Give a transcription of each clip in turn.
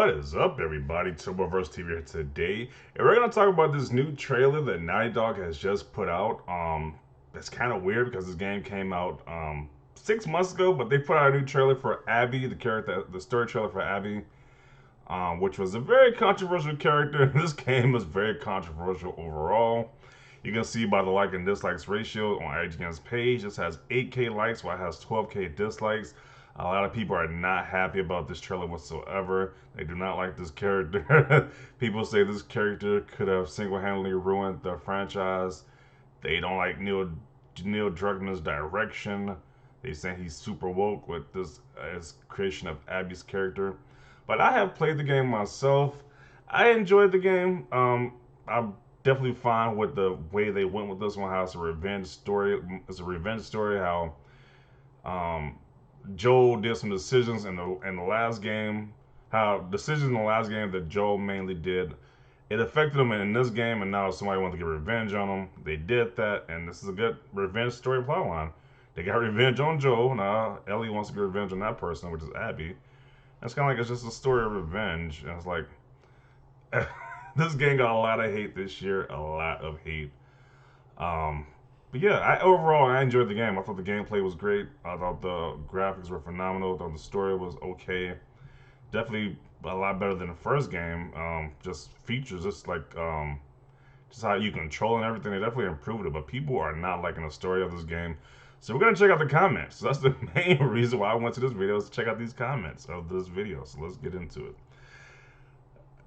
What is up, everybody? Turboverse TV here today, and we're gonna talk about this new trailer that Naughty Dog has just put out. That's kind of weird because this game came out 6 months ago, but they put out a new trailer for Abby, the character, the story trailer for Abby, which was a very controversial character. This game was very controversial overall. You can see by the like and dislikes ratio on IGN's page. This has 8K likes, while it has 12K dislikes. A lot of people are not happy about this trailer whatsoever. They do not like this character. People say this character could have single-handedly ruined the franchise. They don't like Neil Druckman's direction. They say he's super woke with this his creation of Abby's character. But I have played the game myself. I enjoyed the game. I'm definitely fine with the way they went with this one. How it's a revenge story. It's a revenge story. How um, Joel did some decisions in the last game. How decisions in the last game that Joel mainly did, it affected him in this game, and now somebody wants to get revenge on him. They did that, and this is a good revenge story plotline. They got revenge on Joel. Now Ellie wants to get revenge on that person, which is Abby. It's kind of like it's just a story of revenge, and it's like this game got a lot of hate this year, a lot of hate. Um, but yeah, overall I enjoyed the game. I thought the gameplay was great. I thought the graphics were phenomenal. I thought the story was okay. Definitely a lot better than the first game. Just features, just how you control and everything. They definitely improved it. But people are not liking the story of this game. So we're gonna check out the comments. So that's the main reason why I went to this video, is to check out these comments of this video. So let's get into it.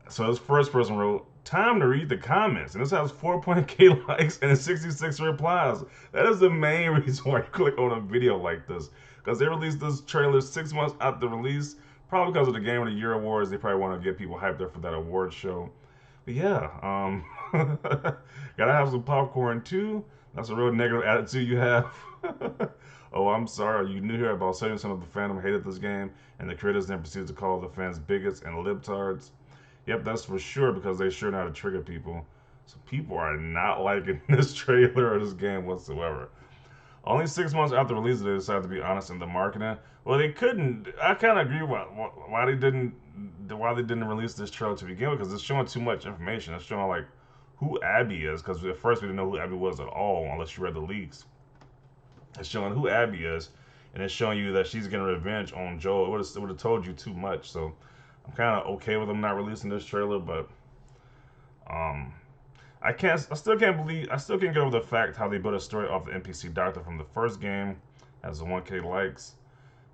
So this first person wrote, "Time to read the comments," and this has 4.k likes and 66 replies. That is the main reason why you click on a video like this, because they released this trailer 6 months after the release, probably because of the Game of the Year awards. They probably want to get people hyped up for that award show. But yeah, gotta have some popcorn too. That's a real negative attitude you have. Oh, I'm sorry. You knew here about 70% of the fandom hated this game, and the creators then proceeded to call the fans bigots and libtards. Yep, that's for sure, because they sure know how to trigger people. So people are not liking this trailer or this game whatsoever. Only 6 months after release, they decided to be honest in the marketing. Well, they couldn't. I kind of agree why they didn't release this trailer to begin with, because it's showing too much information. It's showing like who Abby is, because at first we didn't know who Abby was at all unless you read the leaks. It's showing who Abby is, and it's showing you that she's getting revenge on Joel. It would have told you too much. So I'm kind of okay with them not releasing this trailer, but um, I still can't get over the fact how they built a story off the NPC doctor from the first game, as the 1K likes.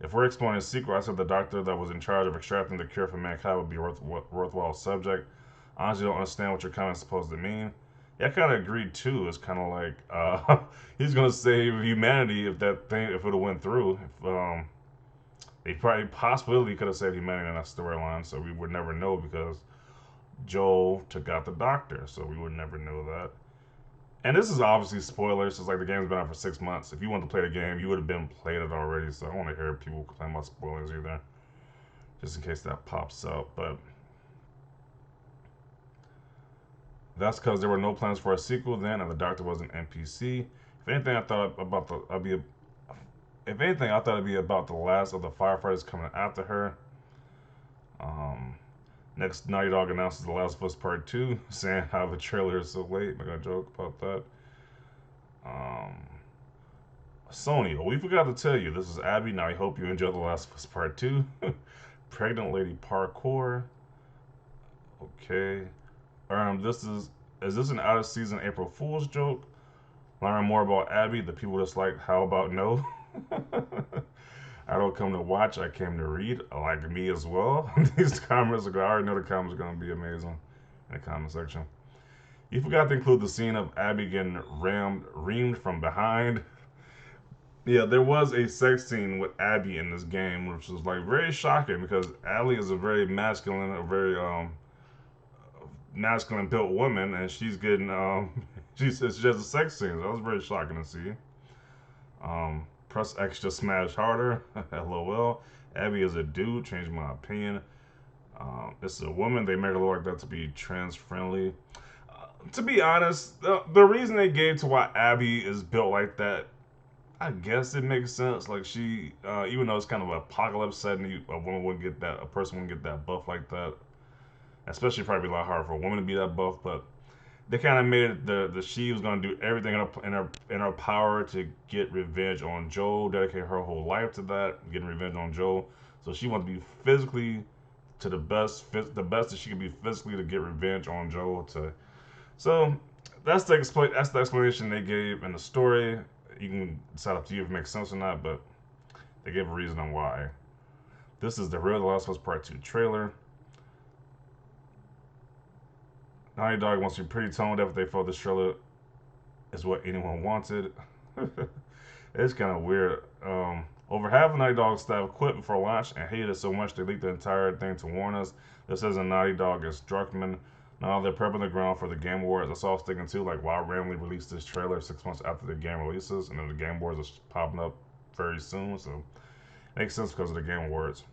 If we're exploring a sequel, I said the doctor that was in charge of extracting the cure for mankind would be a worthwhile subject. I honestly don't understand what your comment's supposed to mean. Yeah, I kind of agreed too. It's kind of like he's gonna save humanity if it would have went through. If, they probably possibly could have saved humanity in that storyline, so we would never know, because Joel took out the doctor, so we would never know that. And this is obviously spoilers. It's like the game's been out for 6 months. If you want to play the game, you would have been played it already. So I don't want to hear people complain about spoilers either, just in case that pops up. But that's because there were no plans for a sequel then, and the Doctor was an NPC. If anything, I thought about the I'd be. If anything, I thought it'd be about the last of the firefighters coming after her. Um, Next, Naughty Dog announces The Last of Us Part 2, saying how the trailer is so late. Make a joke about that. Um, Sony, well, we forgot to tell you, this is Abby. Now, I hope you enjoy The Last of Us Part 2. Pregnant Lady Parkour. Okay. Is this an out of season April Fool's joke? Learn more about Abby. The people just like, how about no? I don't come to watch, I came to read, like me as well. These comments I already know the comments are going to be amazing in the comment section. You forgot to include the scene of Abby getting reamed from behind. Yeah, there was a sex scene with Abby in this game, which was like very shocking, because Abby is a very masculine built woman, and she's getting she says she has a sex scene. So that was very shocking to see. Press X to smash harder. LOL. Abby is a dude. Changed my opinion. It's a woman. They make it look like that to be trans friendly. To be honest, the reason they gave to why Abby is built like that, I guess it makes sense. Like she, even though it's kind of an apocalypse setting, a person wouldn't get that buff like that. Especially probably a lot harder for a woman to be that buff, but they kind of made it the she was gonna do everything in her power to get revenge on Joel, dedicate her whole life to that, getting revenge on Joel. So she wants to be physically to the best that she can be physically to get revenge on Joel. So that's the explanation they gave in the story. You can decide up to you if it makes sense or not, but they gave a reason on why. This is the real The Last of Us Part 2 trailer. Naughty Dog wants to be pretty tone deaf if they felt this trailer is what anyone wanted. It's kind of weird. Over half of Naughty Dog staff quit before launch and hated it so much they leaked the entire thing to warn us. This isn't Naughty Dog, it's druckman. Now they're prepping the ground for the Game Awards. That's all I was thinking too. Like, why randomly release this trailer 6 months after the game releases, and then the Game Awards are popping up very soon. So it makes sense because of the Game Awards.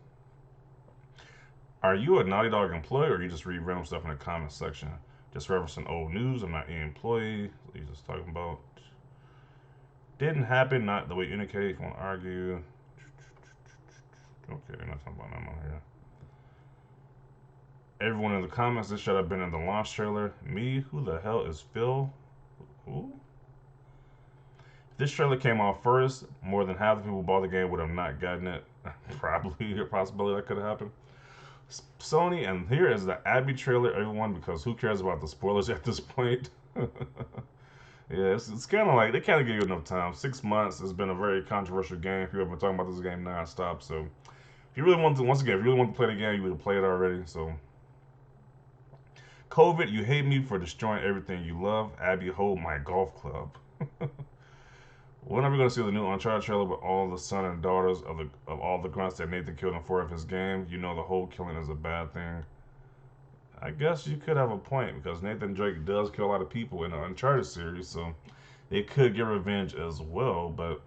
Are you a Naughty Dog employee, or you just read random stuff in the comment section? Just referencing old news. I'm not an employee. He's just talking about didn't happen, not the way you indicate. If you want to argue, okay, not talking about nothing on here. Everyone in the comments, this should have been in the launch trailer. Me? Who the hell is Phil? Who? If this trailer came out first, more than half the people who bought the game would have not gotten it. Probably a possibility that could have happened. Sony, and here is the Abby trailer, everyone, because who cares about the spoilers at this point? Yeah, it's kind of like they kind of give you enough time. 6 months has been a very controversial game. People have been talking about this game nonstop. So if you really want to, once again, if you really want to play the game, you would have played it already. So COVID, you hate me for destroying everything you love. Abby, hold my golf club. When are we going to see the new Uncharted trailer with all the son and daughters of all the grunts that Nathan killed in 4 of his games? You know the whole killing is a bad thing. I guess you could have a point because Nathan Drake does kill a lot of people in the Uncharted series, so they could get revenge as well. But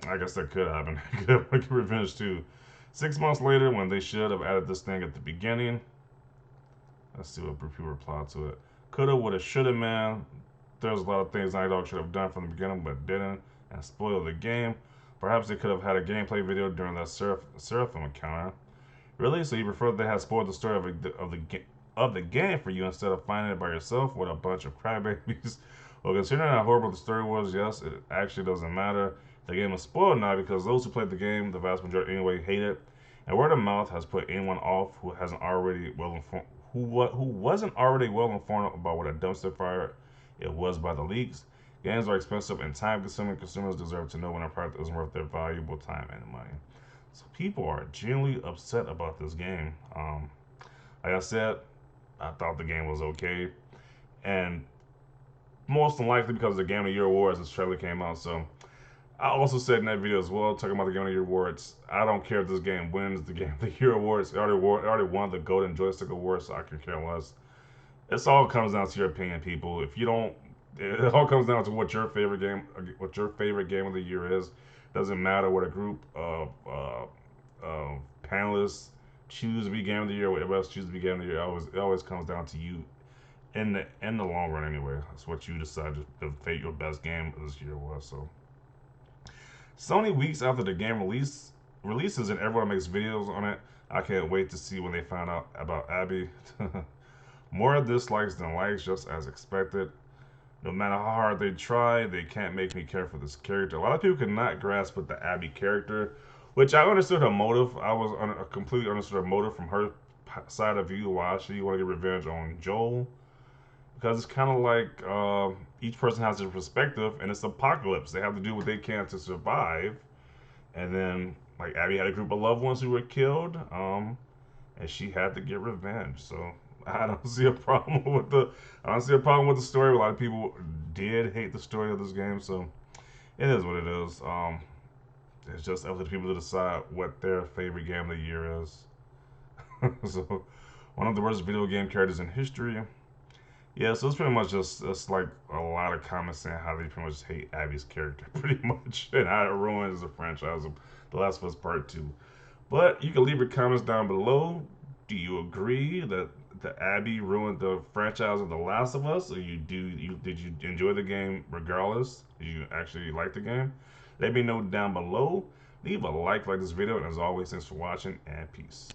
I guess that could happen. They could get revenge too. 6 months later, when they should have added this thing at the beginning. Let's see what people reply to it. Coulda, woulda, shoulda, man. There's a lot of things Naughty Dog should have done from the beginning, but didn't, and spoiled the game. Perhaps they could have had a gameplay video during that Seraphim encounter. Really? So you prefer they had spoiled the story of the game for you instead of finding it by yourself with a bunch of crybabies? Well, considering how horrible the story was, yes, it actually doesn't matter. The game is spoiled now because those who played the game, the vast majority anyway, hate it. And word of mouth has put anyone off who hasn't already well informed, who wasn't already well informed about what a dumpster fire it was by the leaks. Games are expensive and time-consuming. Consumers deserve to know when a product isn't worth their valuable time and money. So people are genuinely upset about this game. Like I said, I thought the game was okay, and most than likely because of the Game of the Year awards, this trailer came out. So I also said in that video as well, talking about the Game of the Year awards. I don't care if this game wins the Game of the Year awards. It already won the Golden Joystick Award, so I can care less. It all comes down to your opinion, people. If you don't, it all comes down to what your favorite game of the year is. Doesn't matter what a group of panelists choose to be game of the year, whatever else choose to be game of the year. It always comes down to you in the long run. Anyway, that's what you decide to fate your best game this year was. So, Sony weeks after the game releases and everyone makes videos on it. I can't wait to see when they find out about Abby. More dislikes than likes, just as expected. No matter how hard they try, they can't make me care for this character. A lot of people could not grasp with the Abby character, which I understood her motive. I completely understood her motive from her side of view, why she want to get revenge on Joel. Because it's kind of like each person has their perspective, and it's apocalypse. They have to do what they can to survive. And then, like, Abby had a group of loved ones who were killed, and she had to get revenge. So I don't see a problem with the story. A lot of people did hate the story of this game, so it is what it is. It's just up to the people to decide what their favorite game of the year is. So, one of the worst video game characters in history. Yeah, so it's pretty much just like a lot of comments saying how they pretty much hate Abby's character, pretty much, and how it ruins the franchise of The Last of Us Part 2. But you can leave your comments down below. Do you agree that the Abby ruined the franchise of The Last of Us, or did you enjoy the game regardless? Did you actually like the game? Let me know down below. Leave a like this video, and as always, thanks for watching, and peace.